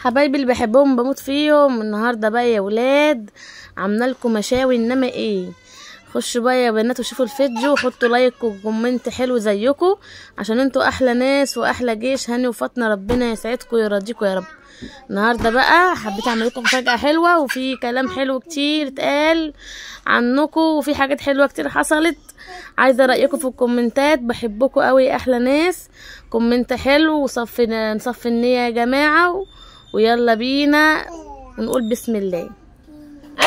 حبايبي اللي بحبهم بموت فيهم. النهارده بقى يا ولاد عامله لكم مشاوي، انما ايه، خشوا بقى يا بنات وشوفوا الفيديو وحطوا لايك وكومنت حلو زيكم، عشان انتوا احلى ناس واحلى جيش. هاني وفاطمه ربنا يسعدكم ويرضيكم يا رب. النهارده بقى حبيت اعمل لكم مفاجاه حلوه، وفي كلام حلو كتير اتقال عنكم، وفي حاجات حلوه كتير حصلت. عايزه رايكم في الكومنتات، بحبكم قوي احلى ناس. كومنت حلو نصفي النيه يا جماعه، ويلا بينا ونقول بسم الله.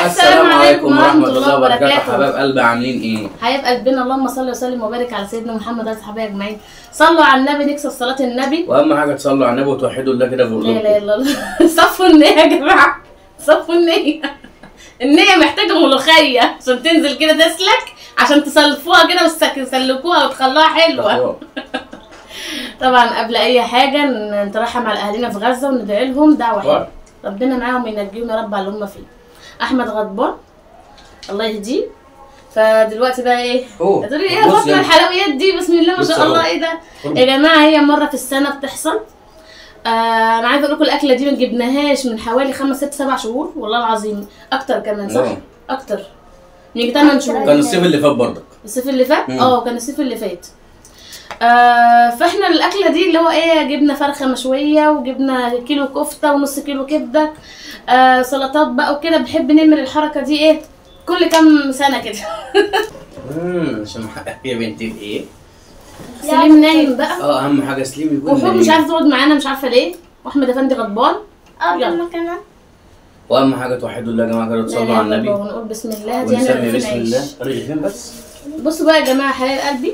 السلام عليكم ورحمة الله وبركاته. حبايب قلبي عاملين ايه؟ حبايب قلبنا، اللهم صل وسلم وبارك على سيدنا محمد وعلى صحابه اجمعين. صلوا على النبي، نكسر صلاة النبي، واهم حاجة تصلوا على النبي وتوحدوا الله كده في قلوبكم. لا اله الا الله. صفوا النية يا جماعة، صفوا النية. النية محتاجة ملوخية عشان تنزل كده تسلك، عشان تصلفوها كده وتسلكوها وتخلوها حلوة. طبعا قبل اي حاجة نترحم على اهالينا في غزة وندعي لهم دعوة حلوة، ربنا معاهم وينجيهم يا رب على اللي هم فيه. احمد غضبان الله يهديه. فدلوقتي بقى ايه؟ هتقولي ايه يا فاطمه الحلويات دي؟ بسم الله ما شاء الله. ايه ده يا جماعه؟ هي مره في السنه بتحصل. انا عايزه اقول لكم الاكله دي ما جبناهاش من حوالي 5 6 7 شهور والله العظيم، اكتر كمان صح؟ اكتر من 8 شهور. كان الصيف اللي فات برضك. الصيف اللي فات؟ كان الصيف اللي فات. فاحنا الاكله دي اللي هو ايه، جبنا فرخه مشويه وجبنا كيلو كفته ونص كيلو كبده، سلطات بقى وكده. بنحب نعمل الحركه دي ايه كل كام سنه كده. عشان يا بنتي ايه، سليم نايم بقى. اهم حاجه سليم يكون وحب مش عارف تقعد معانا، مش عارفه ليه، واحمد افندي غضبان. يلا كمان. واهم حاجه توحدوا الله يا جماعه كده، تصلوا على النبي ونقول بسم الله. ونسمي بسم الله. رغيفين بس. بصوا بقى يا جماعه حبايب قلبي،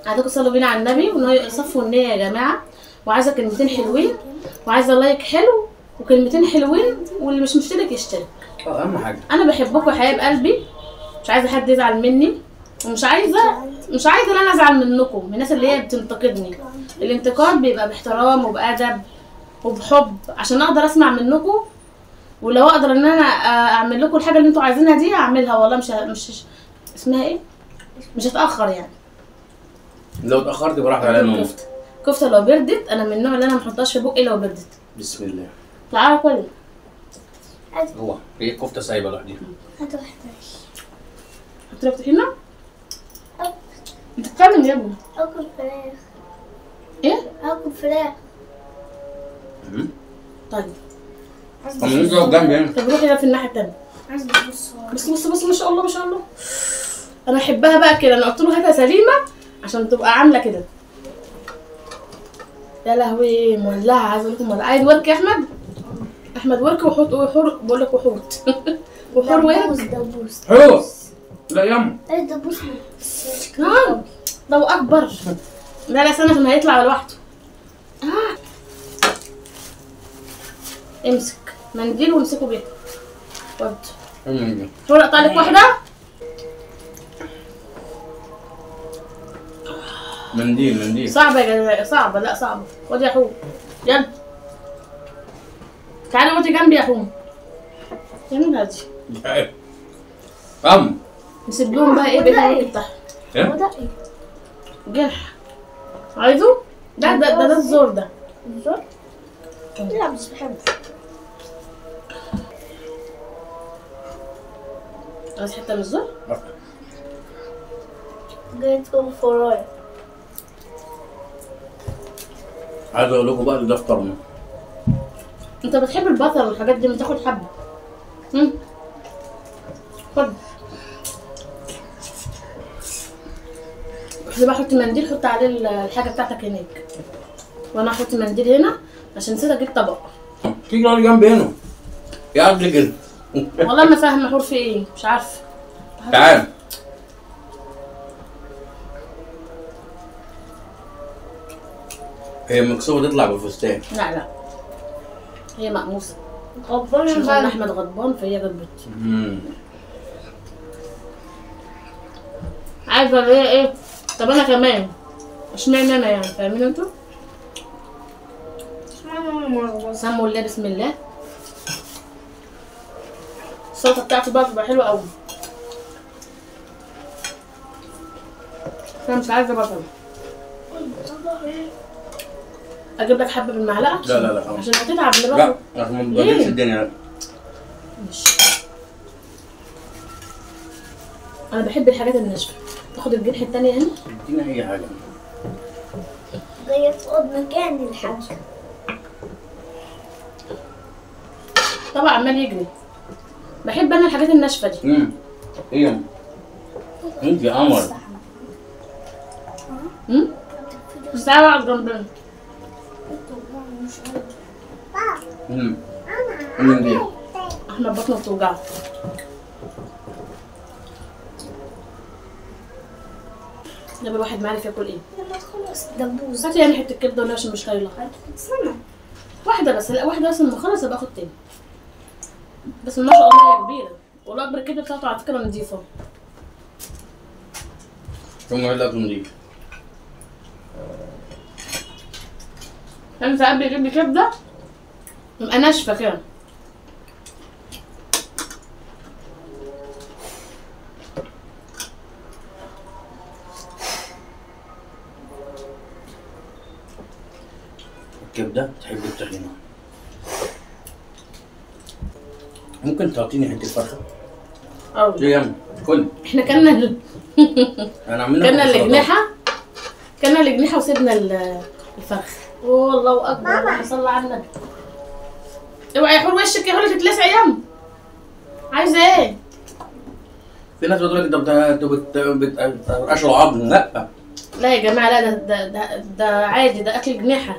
عايزاكم تصلوا بينا على النبي وصفوا النيه يا جماعه، وعايزه كلمتين حلوين، وعايزه لايك حلو وكلمتين حلوين، واللي مش مشترك يشترك. اهم حاجه. انا بحبكم يا حبايب قلبي، مش عايزه حد يزعل مني، ومش عايزه ان انا ازعل منكم، من الناس اللي هي بتنتقدني. الانتقاد بيبقى باحترام وبادب وبحب، عشان اقدر اسمع منكم، ولو اقدر ان انا اعمل لكم الحاجه اللي انتوا عايزينها دي هعملها والله. مش اسمها ايه، مش هتاخر يعني. لو اتاخرت براحتك عليا نوم. كفته لو بردت، انا من النوع اللي انا ما احطهاش في بقي لو بردت. بسم الله. تعالى كل هو هي كفته سايبه لوحديها. هات واحده. حط لك طحينه. بتتكلم يا ابني. اكل فراخ. ايه؟ اكل فراخ. طيب طب نقعد جنبي هنا. طب روحي في الناحيه الثانيه. عايز بص ما شاء الله ما شاء الله. انا احبها بقى كده. انا قلت له هاتها سليمه عشان تبقى عامله كده. يا لهوي مولعه. عايزه اقول لكم مولعه. عايز ورك يا احمد. احمد ورك وحوت وحور، بقول لك وحوت. وحور ورك. دبوس. حلو. لا يما. ايه دبوس؟ ده اكبر. لا سنه عشان هيطلع لوحده. امسك منديل وامسكه بيه. ود. هو اقطع لك واحده. منديل صعبه يا جماعه، صعبه. لا صعبه. خد يا حوم يلا تعالى وانت جنبي يا حوم. جميل هادي. نسيب لهم بقى ايه بقى بتاعهم. وده ايه؟ جرح. عايزه؟ ده الزور ده. الزور؟ لا مش بحبه. عايز حته من الزور؟ جايت تكون فرايا. عايز اقول لكم بقى ده فطرنا. انت بتحب البصل والحاجات دي، ما تاخد حبه. خد. بقى احط منديل، حط عليه الحاجه بتاعتك هناك، وانا احط منديل هنا عشان نسيت اجيب طبق. تيجي اقعد جنبي هنا يا قد كده. والله ما فاهمه حور في ايه، مش عارفه. تعال. هي مكسوره تطلع بالفستان. لا هي مقموصه. غضبان عشان احمد غضبان فهي غضبت. عارفه اللي هي ايه؟ طب انا كمان اشمعنى انا يعني، فاهمين انتوا؟ سموا الله بسم الله. السلطه بتاعته بقى بتبقى حلوه قوي. انا مش عايزه بصل. اجيب لك حبه بالمعلقه؟ لا لا لا عشان هتتعب اللي لا باكله. عشان ما تبهدلش الدنيا. لا ماشي. انا بحب الحاجات الناشفه. تاخد الجنح التانية هنا؟ ادينا اي حاجه. جاية تقعد مكاني الحاجة. طبعا عمال يجري. بحب انا الحاجات الناشفه دي. ايه انت يا قمر. بس تعالى اقعد جنبنا. دي احنا بطننا بتوجعه. يبقى الواحد ما عارف ياكل ايه. لما تخلص دبوس. هات لي يعني حته كبده ولا عشان مش طايله. استنى. واحده بس، لا واحده بس لما اخلص ابقى اخد تاني. بس ما شاء الله هي كبيره، والله اكبر الكبده بتاعته على فكره نضيفه. ثم الاكل نضيف. انا ساعات بيجيب لي كبده تبقى ناشفه كده. الكبده تحب الطحينه. ممكن تعطيني حته فرخه؟ ليه يا عم؟ كل احنا كلنا انا عاملين كلنا الجناحه، كلنا الجناحه وسيبنا الفرخ. والله اكبر. اللهم صل على النبي. اوعي يا حور وشك يا حور تتلسع يا ام. عايزه ايه؟ في ناس بتقول لك انت بتقشر عظم. لا لا يا جماعه، لا ده عادي، ده اكل جناحه.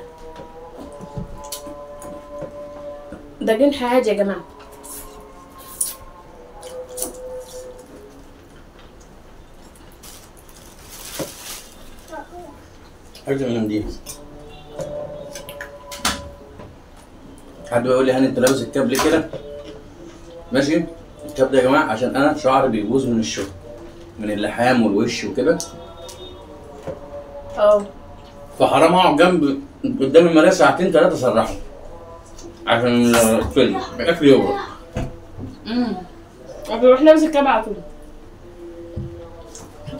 ده جنح عادي يا جماعه. حاجه من دي. حد بيقول لي هاني انت لابس الكاب ليه كده؟ ماشي؟ الكاب ده يا جماعه عشان انا شعري بيبوظ من الشغل، من اللحام والوش وكده. فحرام اقعد جنب قدام المرايه ساعتين ثلاثه اسرحه عشان الفيلم الاكل يبرد. بروح لابس الكاب على طول.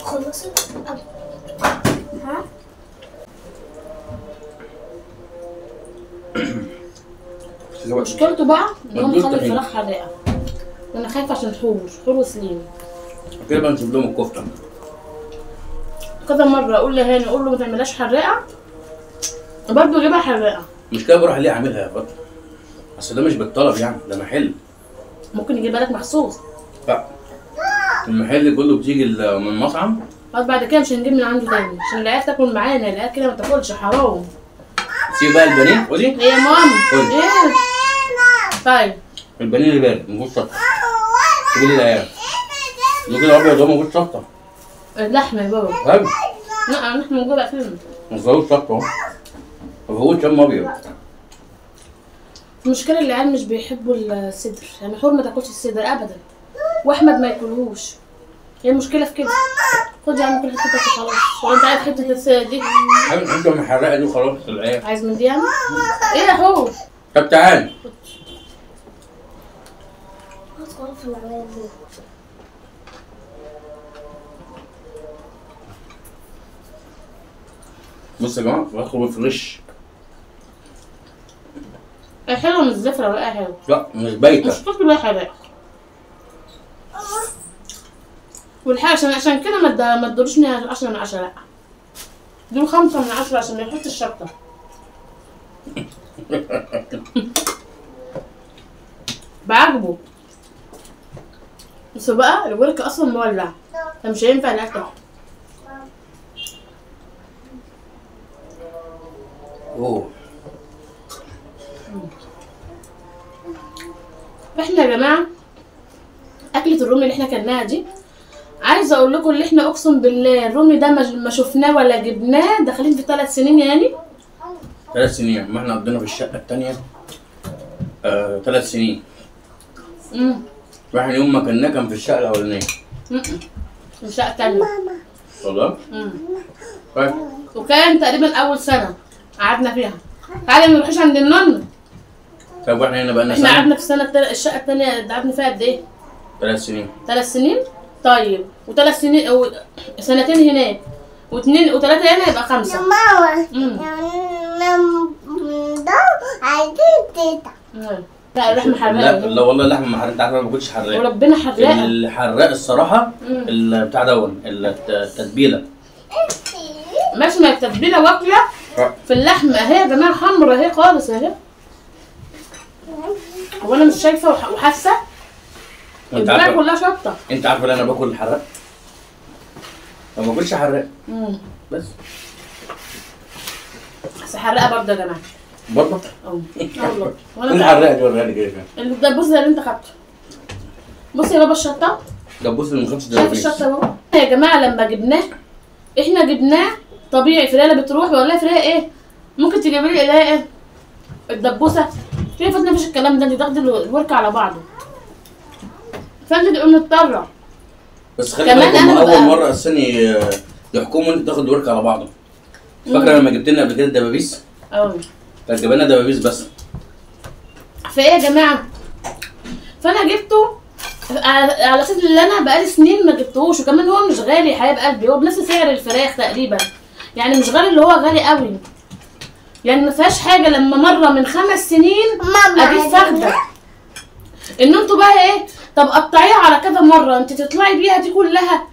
خلصت؟ ها؟ مشكلته بقى ان هو مخلي الفراخ حراقه، وانا خايفه عشان حور وسليم. كده بقى نسيب لهم الكفته. كذا مره اقول لهاني، اقول له ما تعملهاش حراقه، برضه يجيبها حراقه. مش كده بروح ليه اعملها يا فاطمه؟ اصل ده مش بالطلب يعني، ده محل. ممكن يجيبها لك مخصوص. لا المحل كله بتيجي من المطعم. خلاص بعد كده مش هنجيب من عنده تاني عشان العيال تاكل معانا. العيال كده ما تاكلش، حرام. سيب بقى البانيه. خدي هي ماما. ايه؟ طيب البانيه اللي بارد ما فيهوش شطه. سيبي لي العيال. لو كده ابيض هو ما فيهوش شطه. اللحمه يا بابا. طيب لا اللحمه موجوده بقى فين؟ ما فيهوش شطه اهو. ما فيهوش شم ابيض. المشكله العيال مش بيحبوا الصدر، يعني حور ما تاكلش الصدر ابدا، واحمد ما ياكلهوش. هي المشكله في كده. خد يا عم كل حتتك وخلاص. ولا انت عايز حته الصدر دي؟ حاجه انت محرقه دي وخلاص العيال. عايز من دي يعني؟ ايه يا حور؟ طب تعالى. هدخل في العمايل دي. بص يا جماعه بدخل فريش. حلوه مش زفره ولا اي حاجه. لا مش بايته. مش تاكل ولا حاجه. والحاجه عشان كده ما تدوروش 10 من 10. لا دول 5 من 10 عشان ما يحط الشطه. بعجبه. بس بقى الورك اصلا مولع، فمش هينفع الاكل. اوه احنا يا جماعه اكله الرومي اللي احنا كلناها دي، عايزه اقول لكم اللي احنا اقسم بالله الرومي ده ما شفناه ولا جبناه داخلين في 3 سنين يعني. 3 سنين. ما احنا قضينا في الشقه الثانيه 3 سنين. واحنا يوم ما كنا كان في الشقه الاولانيه. في الشقه الثانيه والله. طيب وكان تقريبا اول سنه قعدنا فيها. تعالى ما نروحش عند النن. طب واحنا هنا بقالنا احنا سنه. قعدنا في الشقه الثانيه قعدنا فيها قد ايه؟ 3 سنين. 3 سنين. طيب و3 سنين او سنتين هناك و2 و3 هنا يبقى 5. يا ماما يعني لا اللحمه لا حراقه. لا والله اللحمه ما حراقه، انت عارفه ما باكلش حراق. وربنا حراقه. الحراق الصراحه بتاع التتبيله. ماشي، ما التتبيله واكله في اللحمه اهي يا جماعه، حمرا اهي خالص اهي. هو انا مش شايفه وحاسه البتاع كلها شطه. انت عارفه ان انا باكل الحراق؟ ما باكلش حراق بس حراقه برضه يا جماعه. برضه؟ والله. وانا الحراق دي وريها لي كده. الدبوس اللي انت خدته. بص يا بابا الشطه. دبوس اللي ما خدش شايف الشطه يا بابا؟ يا جماعه لما جبناه احنا جبناه طبيعي. فلانه بتروح بقول لها فلانه ايه ممكن تجيبي لي ايه الدبوسه؟ هي فاتنه مفيش الكلام ده، انت تاخدي الورك على بعضه. فانت تبقى مضطره. بس خلي بالك هم اول مره اساسا يحكموا انت تاخد الورك على بعضه. فاكره لما جبت لنا قبل كده الدبابيس؟ كانت جايبه لنا دبابيس بس. فايه يا جماعه؟ فانا جبته على اساس ان انا بقالي سنين ما جبتهوش، وكمان هو مش غالي يا حبايب قلبي، هو بنفس سعر الفراخ تقريبا، يعني مش غالي اللي هو غالي قوي، يعني ما فيهاش حاجه. لما مره من 5 سنين اجيب فخده ان انتوا بقى ايه، طب قطعيها على كذا مره انت تطلعي بيها دي كلها.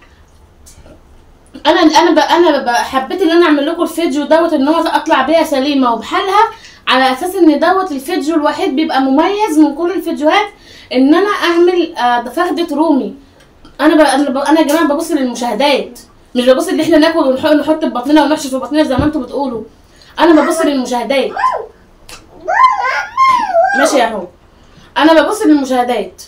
انا حبيت ان انا اعمل لكم الفيديو دوت ان هو اطلع بيها سليمه وبحالها، على اساس ان دوت الفيديو الوحيد بيبقى مميز من كل الفيديوهات، ان انا اعمل فخده رومي. انا يا جماعه ببص للمشاهدات، مش ببص ان احنا ناكل ونحط في بطننا ونحشي في بطننا زي ما انتوا بتقولوا. انا ببص للمشاهدات. ماشي يا هو، انا ببص للمشاهدات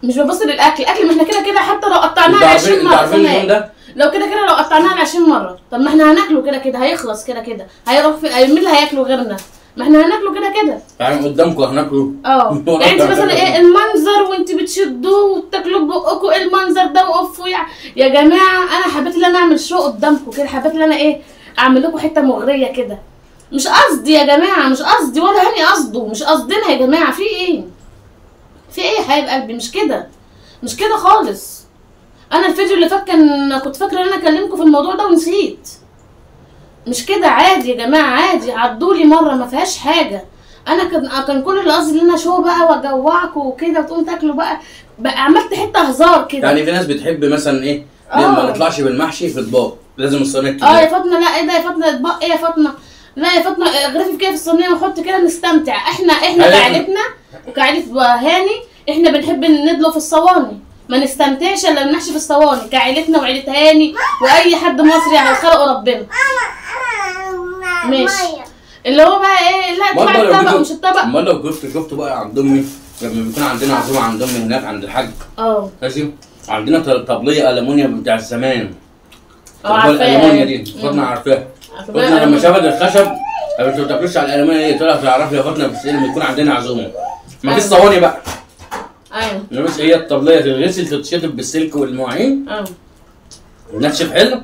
مش ببص للاكل. الاكل ما احنا كده كده حتى لو قطعناه 20 مره، لو كده لو قطعناه 20 مره، طب ما احنا هناكله كده هيخلص كده هيروح في مين اللي هياكله غيرنا؟ ما احنا هناكله كده يعني قدامكم هناكله. يعني انت مثلا ايه المنظر وانت بتشدوه وبتاكلوا ببقكم، ايه المنظر ده وقفوا يا جماعه. انا حبيت ان انا اعمل شو قدامكم كده، حبيت ان انا ايه اعمل لكم حته مغريه كده. مش قصدي يا جماعه، مش قصدي ولا هاني قصده، مش قصدنا يا جماعه. في ايه يا حبايب قلبي؟ مش كده خالص. انا الفيديو اللي فات كنت فاكره ان انا اكلمكم في الموضوع ده ونسيت. مش كده، عادي يا جماعه، عادي، عدولي مره ما فيهاش حاجه. انا كان كل اللي قصدي ان انا شو بقى واجوعكم وكده وتقوم تاكلوا بقى عملت حته هزار كده. يعني في ناس بتحب مثلا ايه ما نطلعش بالمحشي في اطباق، لازم الصينيه الكبيره. يا فاطمه، لا ايه ده يا فاطمه اطباق ايه يا فاطمه؟ لا يا فاطمه اغرفي كده في الصينيه وحط كده نستمتع. احنا كعيلتنا وكعيله هاني احنا بنحب ندلق في الصواني، ما نستمتعش الا بنحشي في الصواني كعيلتنا وعيله هاني واي حد مصري على خلقه ربنا. ماشي، اللي هو بقى ايه، لا تبع الطبق مش الطبق. امال لو شفت بقى عند امي لما بيكون عندنا عزومه عند امي هناك عند الحاج، ماشي، عندنا طبليه المونيا بتاع الزمان. الالمونيا دي فاطمه عارفاها. فاطمه لما شافت الخشب ما بتاكلش على الالمونيا دي، طلعت تعرفي يا فاطمه بس لما يكون عندنا عزومه ما فيش صواني بقى. بس هي الطبليه تتغسل تتشطب بالسلك والمواعين، ونشف حلو،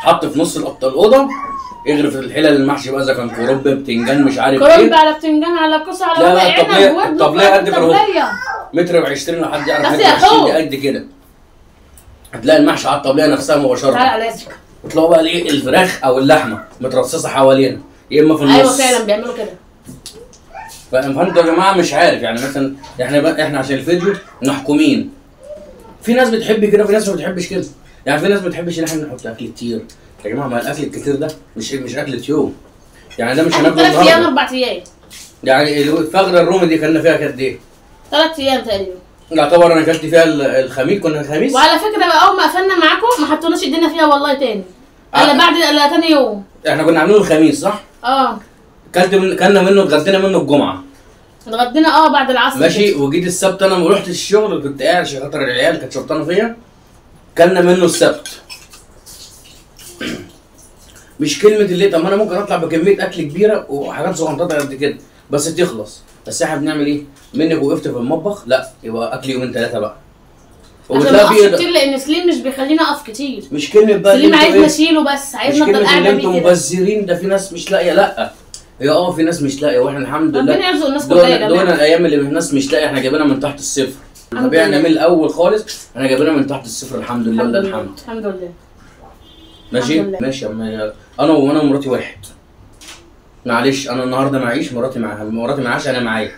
تحط في نص الاوضه، اغرف الحلل المحشي بقى اذا كان كرنب بتنجان مش عارف ايه، كرنب على بتنجان على كوسه على ورق عنب. الطبليه قد كده اهو، متر و20 لو حد يعرف متر و20 دي قد كده. هتلاقي المحشي على الطبليه نفسها مباشره. تعالى لازم وتلاقوا بقى الايه الفراخ او اللحمه مترصصه حوالينا يا اما في النص. ايوه فعلا بيعملوا كده. فانتوا يا جماعه مش عارف يعني مثلا احنا عشان الفيديو محكومين. في ناس بتحب كده وفي ناس ما بتحبش كده. يعني في ناس ما بتحبش ان احنا نحط اكل كتير. يا جماعه ما الاكل الكتير ده مش اكله يوم. يعني ده مش هناكله 3 ايام 4 ايام. يعني الفخده الرومي دي كنا فيها قد ايه؟ 3 ايام تقريبا. يعتبر انا اكلت فيها الخميس، كنا الخميس. وعلى فكره بقى اول ما قفلنا معاكم ما حطوناش ايدينا فيها والله تاني. الا تاني يوم. احنا كنا عاملينه الخميس صح؟ كلنا منه اتغدينا منه الجمعه. اتغدينا بعد العصر ماشي كده. وجيت السبت انا ما رحتش الشغل، كنت قاعد عشان خاطر العيال كانت شرطانه فيا. كلنا منه السبت. مش كلمه اللي طب ما انا ممكن اطلع بكميه اكل كبيره وحاجات صغنططه قد كده بس تخلص، بس احنا بنعمل ايه؟ منك وقفت في المطبخ لا يبقى اكل يومين 3 بقى. وبتلاقي فيه كتير لان سليم مش بيخلينا اقف كتير. مش كلمه بقى سليم عايزنا نشيله بس، عايزنا نفضل قاعده بيه كده. انتوا مبذرين، ده في ناس مش لاقيه. لا هي في ناس مش لاقيه واحنا الحمد لله ربنا يرزق الناس كلها يا جماعه. دول الايام اللي الناس مش لاقيه احنا جايبينها من تحت الصفر. طبيعي من الاول خالص احنا جايبينها من تحت الصفر الحمد لله وده الحمد. الحمد لله. ماشي ماشي. انا ومراتي واحد. معلش انا النهارده معيش، مراتي معاها، مراتي معاش، انا معايا.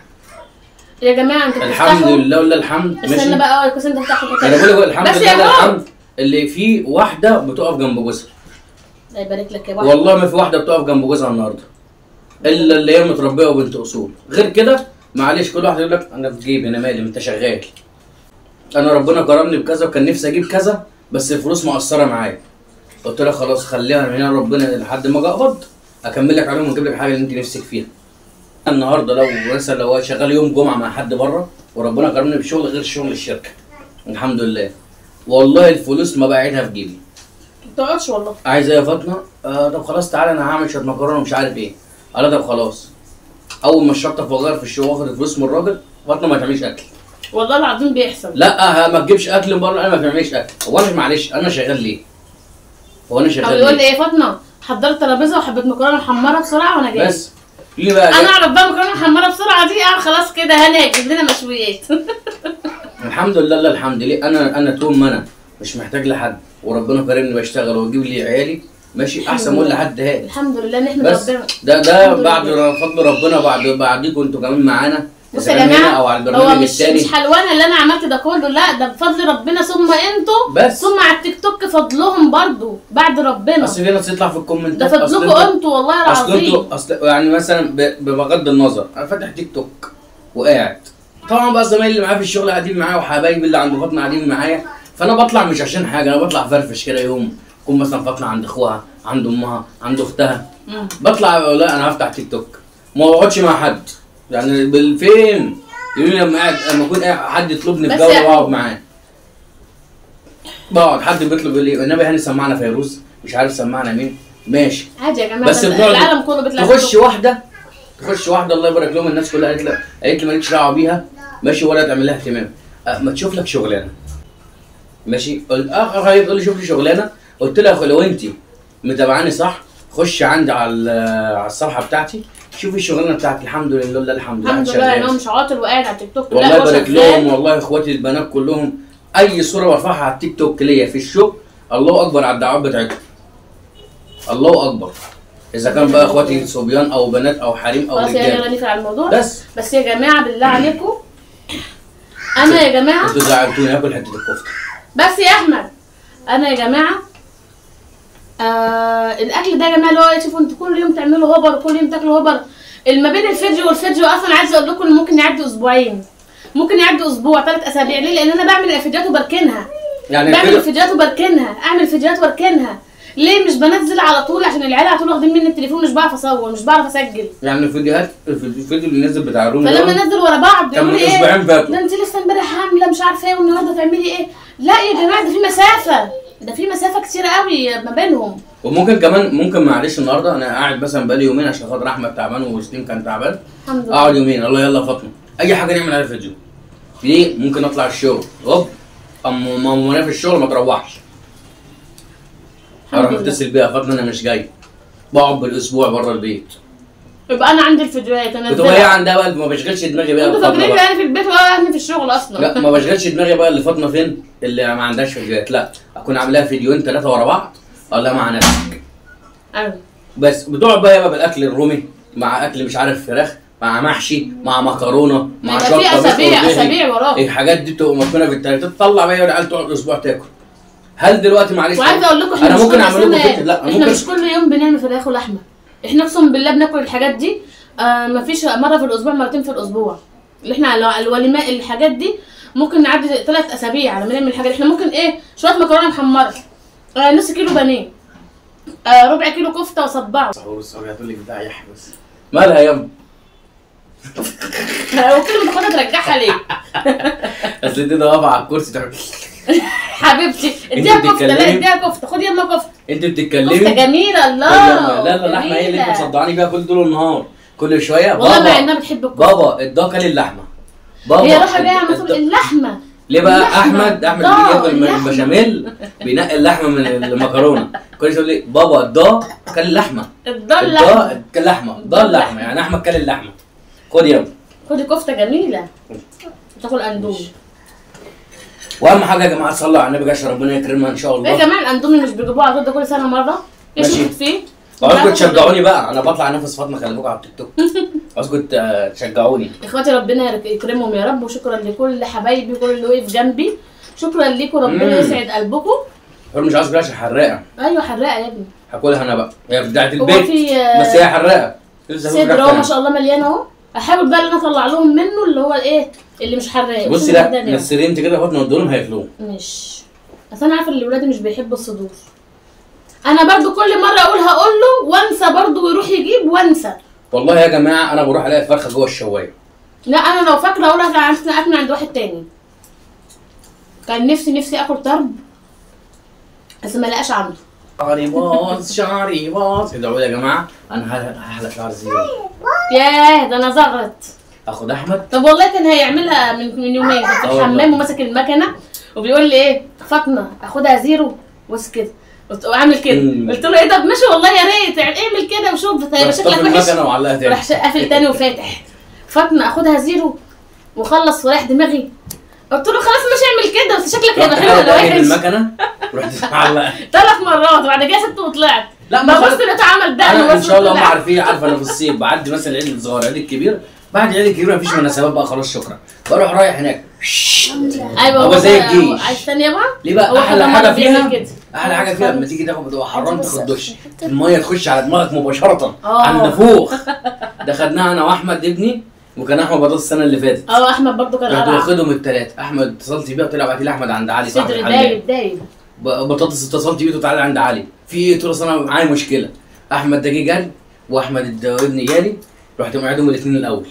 يا جماعه انتوا الحمد لله ولا الحمد. استنى بقى كويس انت بتاخد انا بقول لك الحمد لله الحمد اللي فيه واحده بتقف جنب جوزها. الله يبارك لك يا واحده. والله ما في واحده بتقف جنب جوزها النهارده الا اللي هي متربيه وبنت اصول. غير كده معلش كل واحد يقول لك انا في جيبي، انا مالي، انت شغال. انا ربنا كرمني بكذا وكان نفسي اجيب كذا بس الفلوس مقصره معايا. قلت لها خلاص خليها من هنا ربنا لحد ما اجي اقبض اكمل لك عليهم واجيب لك الحاجه اللي انت نفسك فيها. النهارده لو مثلا لو شغال يوم جمعه مع حد بره وربنا كرمني بشغل غير شغل الشركه الحمد لله، والله الفلوس ما بقعدها في جيبي. ما بتقعدش والله. عايزه ايه يا فاطمه؟ طب خلاص تعالى انا هعمل شويه مكرونه ومش عارف ايه. قال طب خلاص. اول ما الشطه فغير في الشغل واخد الفلوس من الراجل، فاطمه ما تعمليش اكل. والله العظيم بيحصل. لا ما تجيبش اكل من بره، انا ما تعمليش اكل. هو انا معلش انا شغال ليه؟ هو انا شغال ليه؟ يقول لي ايه فاطمه حضرت ترابيزه وحبه مكرونه محمره بسرعه وانا جاي. بس ليه بقى؟ انا اعرف بقى مكرونه محمره بسرعه دي خلاص كده هاني هيجيب لنا مشويات. الحمد لله الحمد لله. انا طول ما انا مش محتاج لحد وربنا كرمني بشتغل واجيب لي عيالي ماشي احسن من لحد هادي. الحمد لله نحمد ربنا. ده بعد فضل ربنا بعديكم انتوا كمان معانا. بصوا يا جماعه او على البرنامج الثاني مش حلوانه اللي انا عملت ده كله، لا ده بفضل ربنا ثم انتوا بس ثم على التيك توك فضلهم برضو بعد ربنا. اصل في ناس تطلع في الكومنتات ده فضلكم انتوا والله العظيم. اصل يعني مثلا بغض النظر انا فاتح تيك توك وقاعد طبعا بقى الزمايل اللي معايا في الشغل قاعدين معايا وحبايبي اللي عند فاطمه قاعدين معايا، فانا بطلع مش عشان حاجه، انا بطلع فرفش كده يوم اكون مثلا فاطمه عند اخوها عند امها عند اختها بطلع لا انا هفتح تيك توك ما بقعدش مع حد يعني بالفين يقولوا لي لما اكون قاعد حد يطلبني في جوله واقعد معاه بقعد حد بيطلب يقول لي النبي هاني سمعنا فيروز مش عارف سمعنا مين ماشي عادي يا جماعه بس العالم كله بيطلع تخش واحده الله يبارك لهم الناس كلها قالت لي مالكش دعوه بيها ماشي ولا تعمل لها اهتمام ما تشوف لك شغلانه ماشي. الاخ هيقول لي شوف لي شغلانه، قلت له يا اخي لو انت متابعاني صح خش عندي على الصفحه بتاعتي شوفي الشغلانه بتاعتي. الحمد لله الحمد لله ان هو مش عاطل وقاعد على التيك توك. والله يبارك لهم والله اخواتي البنات كلهم اي صوره برفعها على التيك توك ليا في الشغل الله اكبر على الدعوات بتاعتهم الله اكبر، اذا كان بقى اخواتي صبيان او بنات او حريم او رجاله. خلاص نقفل على الموضوع بس يا جماعه بالله عليكم انا يا جماعه انتوا زعلتوني اكل حته الكفته بس يا احمد. انا يا جماعه الاكل ده يا جماعه اللي هو شوفوا انتوا كل يوم تعملوا هبر وكل يوم تاكلوا هبر، ما بين الفيديو والفيديو اصلا عايزه اقول لكم ان ممكن يعدي اسبوعين، ممكن يعدي اسبوع 3 اسابيع. ليه؟ لان انا بعمل الفيديوهات وبركنها يعني بعمل الفيديوهات وبركنها اعمل فيديوهات واركنها. ليه مش بنزل على طول؟ عشان العيال على طول واخدين مني التليفون مش بعرف اصور مش بعرف اسجل. يعني الفيديو اللي نزل بتاع الروم فلما نزل ورا بعض كان من ايه اسبوعين فاتوا ده انت لسه امبارح عامله مش عارفه ايه والنهارده تعملي ايه. لا يا جماعه ده في مسافه كتيره قوي ما بينهم. وممكن كمان معلش النهارده انا قاعد مثلا بقالي يومين عشان خاطر احمد تعبان وسليم كان تعبان الحمد لله اقعد يومين الله يلا فاطمه اي حاجه نعمل عليها فيديو. ليه؟ ممكن اطلع الشغل هوب وانا في الشغل ما تروحش اروح اتصل بيها فاطمه انا مش جاي بقعد بالاسبوع بره البيت. يبقى انا عندي الفيديوهات انا بتبقى هي عندها بقى ما بشغلش دماغي بقى. انتوا فاكرين انا في البيت ولا انا في الشغل اصلا؟ لا ما بشغلش دماغي بقى اللي فاطمه فين اللي ما عندهاش فيديوهات، لا اكون عاملاها فيديوهين 3 ورا بعض الله مع نفسك. ايوه بس بتقعد بقى بالاكل الرومي مع اكل مش عارف فراخ مع محشي مع مكرونه مع شطه في اسابيع وراها الحاجات دي بتبقى مركونه في التلاجه تطلع بقى والعيال تقعد اسبوع تاكل. هل دلوقتي معلش وعايزه اقول لكم انا ممكن اعمل لكم فيديو؟ لا احنا مش كل يوم بنعمل فراخ ولحمه، احنا اقسم بالله بناكل الحاجات دي مفيش مره في الاسبوع مرتين في الاسبوع اللي احنا الوليمات الحاجات دي ممكن نعدي 3 اسابيع على ما نعمل الحاجات. احنا ممكن ايه شويه مكرونه محمره نص كيلو بانيه ربع كيلو كفته وصباعه. صحور هتقول لي بتاع يحيى بس مالها يا ابني؟ وكل ما تاخدها ترجعها ليه؟ اصل دي واقفه على الكرسي تعمل حبيبتي اديها كفته لا اديها كفته خدي يما كفته. انت بتتكلمي كفته جميله الله لا اللحمه هي اللي انت مصدعاني بيها كل طول النهار كل شويه والله مع انها بتحب الكفته. بابا اداك اللحمه بابا هي رايحه جايه على طول اللحمه. ليه بقى احمد بيجي ياكل البشاميل بينقي اللحمه من المكرونه كل شويه يقول لي بابا كل اللحمه كل اللحمه يعني احمد كل اللحمه. خد يلا خدي كفته جميله تاكل اندومي. واهم حاجه يا جماعه تصلوا على النبي عشان ربنا يكرمنا ان شاء الله. يا جماعه الاندومي مش بيجيبوه على طول ده كل سنه مره يشوف فيه عاوزكم تشجعوني بقى، انا بطلع انافس فاطمه خلي بالكم على التيك توك. عاوزكم تشجعوني. اخواتي ربنا يكرمهم يا رب، وشكرا لكل حبايبي كل اللي وقف جنبي، شكرا لكم ربنا يسعد قلبكم. مش عاوز بلاش حراقه. ايوه حراقه يا ابني. هاكلها انا بقى، هي بتاعت البيت في بس هي حراقه. صدر اهو ما شاء الله مليان اهو. احاول بقى ان انا اطلع لهم منه اللي هو الايه اللي مش حراق. بصي لا نسرين انت كده فاطمه ودولهم هياكلوه. مش بس انا عارفه ان ولادي مش بيحبوا الصدور. انا برضو كل مره اقول هقول له وانسى برضو ويروح يجيب وانسى. والله يا جماعه انا بروح الاقي الفرخه جوه الشوايه. لا انا لو فاكره اقول لك اكل عند واحد تاني. كان نفسي اكل طرب بس ما لقاش عنده. شعري باظ ادعوا لي يا جماعه، انا هحلق شعر زيرو. ياه ده انا زغرت. اخد احمد. طب والله كان هيعملها من يومين، كنت في الحمام وماسك المكنه وبيقول لي ايه فاطمه اخدها زيرو بص كده واعمل كده. قلت له ايه طب ماشي والله يا ريت يعني اعمل كده وشوف هيبقى شكلك وحش. راح قافل تاني وفاتح. فاطمه اخدها زيرو وخلص وريح دماغي. قلت له خلاص مش اعمل كده بس شكلك هيبقى حلو ولا وحش. المكنه ورحت معلقه 3 مرات وبعد كده سبته وطلعت. لا ما بص لقيته عمل دقن ان شاء الله هم عارفين. عارفه انا في الصيف بعدي مثلا العيد الصغير العيد الكبير، بعد العيد الكبير مفيش مناسبات بقى خلاص شكرا، بروح رايح هناك. ايوه هو زي الجيش. عايز ثانيه بقى؟ ليه بقى؟ احلى حاجه فيها لما تيجي تاخد حرام تاخد دش الميه تخش على دماغك مباشره على النافوخ. ده خدناها انا واحمد ابني، وكان احمد بطاطس السنه اللي فاتت. احمد برضه كان قرع. واخدهم الثلاثه. احمد اتصلت بيه قلت له ابعتي لي احمد عند علي صاحب الحلال. دايب بطاطس اتصلت بيه تعالى عند علي في ايه؟ قلت له انا معايا مشكله. احمد ده جه جري واحمد ابني جالي، رحت موعدهم الاثنين الاول.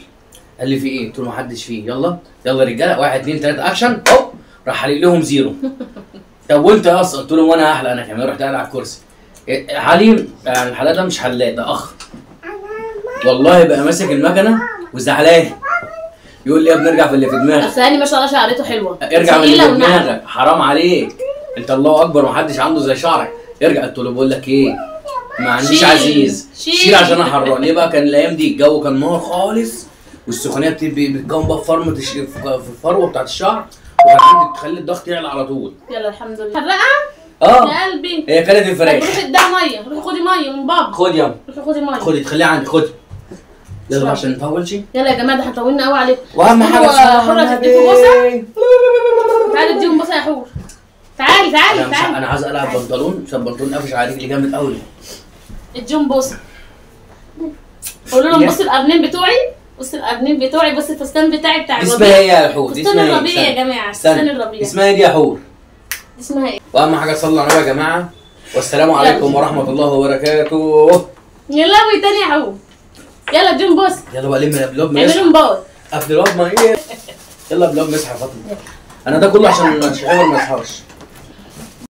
قال لي في ايه؟ قلت له ما حدش فيه. يلا رجاله 1 2 3 اكشن. هوب راح حلق لهم زيرو. طب وانت يا اسطى؟ قلت له وانا هحلق انا كمان. رحت قاعد على الكرسي. علي يعني الحلاق ده مش حلاق ده اخ والله، بقى ماسك المكنه وزعلان يقول لي يا ابني ارجع في اللي في دماغك. بس هاني ما شاء الله شعرته حلوه. ارجع في اللي في دماغك حرام عليك انت الله اكبر ومحدش عنده زي شعرك. ارجع. قلت له بقول لك ايه ما عنديش عزيز شيل عشان انا حران. ليه بقى؟ كان الايام دي الجو كان نار خالص والسخونيه بتتكون بقى في فرمه في الفروه بتاعت الشعر، وكان عندي بتخلي الضغط يعلى على طول. يلا الحمد لله. حرقه يا قلبي. هي كانت الفراخ. روحي اديها ميه، روحي خدي ميه من بابا. خدي يلا روحي خدي ميه. خدي تخليها عندي. خدي يلا عشان ما نطولش. يلا يا جماعه ده احنا طولنا قوي عليكم. واهم حاجه حوره تديكوا بوسه. تعالي اديهم بوسه يا حور. تعالي انا عايز العب بنطلون عشان البنطلون قافش على رجلي جامد قوي. اديهم بوسه. قولوا لهم بصوا القرنين بتوعي، بصوا القرنين بتوعي، بصوا الفستان بتاعي بتاع الربيع. اسمها ايه يا حور؟ فستان الربيع يا جماعه. فستان الربيع اسمها ايه دي يا حور؟ اسمها ايه؟ واهم حاجه صلوا على النبي يا جماعه، والسلام عليكم ورحمه الله وبركاته. يلا تاني يا حور. يلا اديهم بوسه. يلا بقى لم الابلوب اعملهم باور. قبل الواد ما ايه؟ يلا ابلوب مسح يا فاطمه. انا ده كله عشان الشعور ما يصحاش.